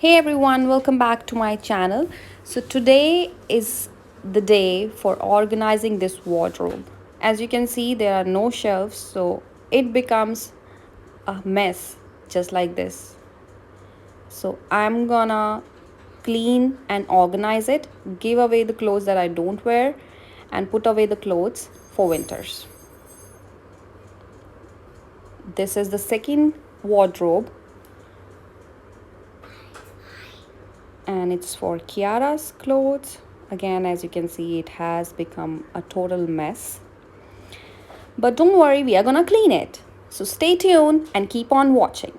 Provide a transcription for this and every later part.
Hey everyone, welcome back to my channel. So today is the day for organizing this wardrobe. As you can see, there are no shelves, so it becomes a mess just like this. So I'm gonna clean and organize it, give away the clothes that I don't wear, and put away the clothes for winters. This is the second wardrobe, and it's for Kiara's clothes. Again, as you can see, it has become a total mess. But don't worry, we are gonna clean it. So stay tuned and keep on watching.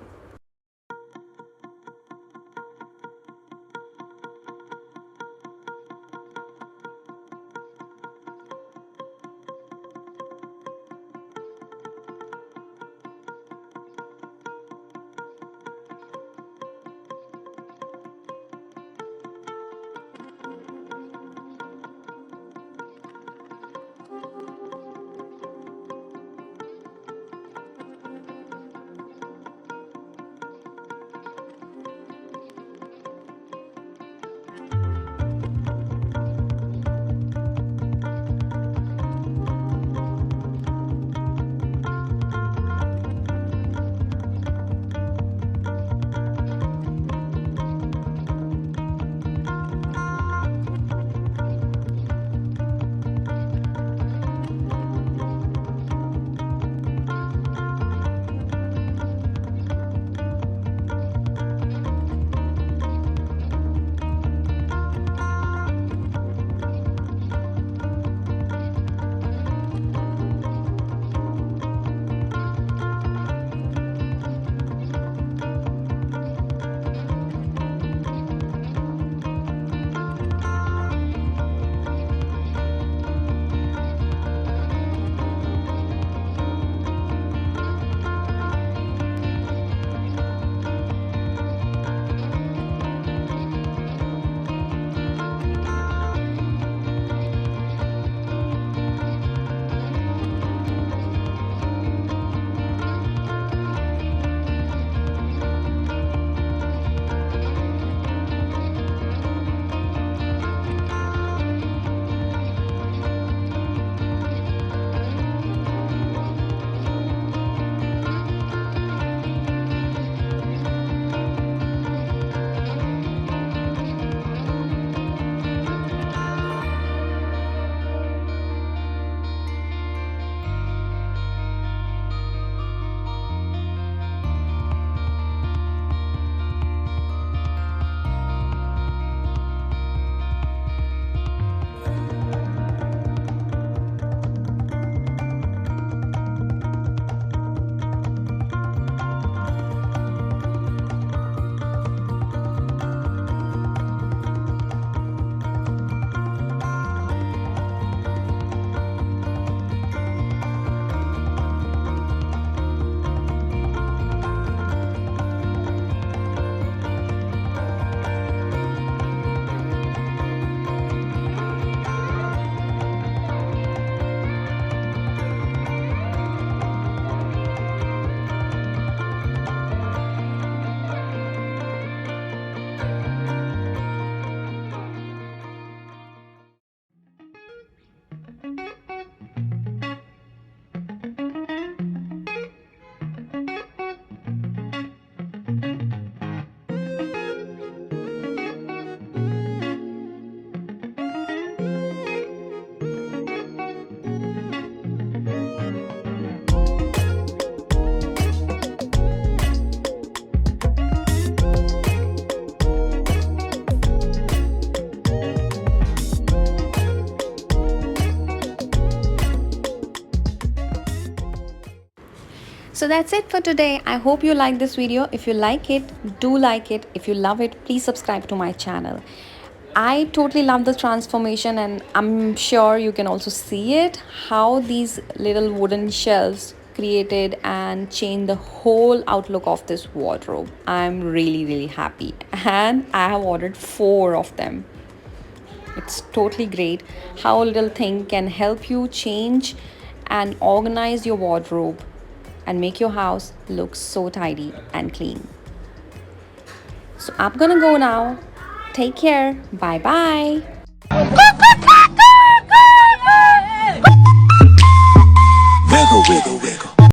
So that's it for today. I hope you like this video. If you like it, do like it. If you love it, please subscribe to my channel. I totally love the transformation, and I'm sure you can also see it, how these little wooden shelves created and changed the whole outlook of this wardrobe. I'm really happy, and I have ordered 4 of them. It's totally great how a little thing can help you change and organize your wardrobe and make your house look so tidy and clean. So I'm gonna go now. Take care. Bye bye.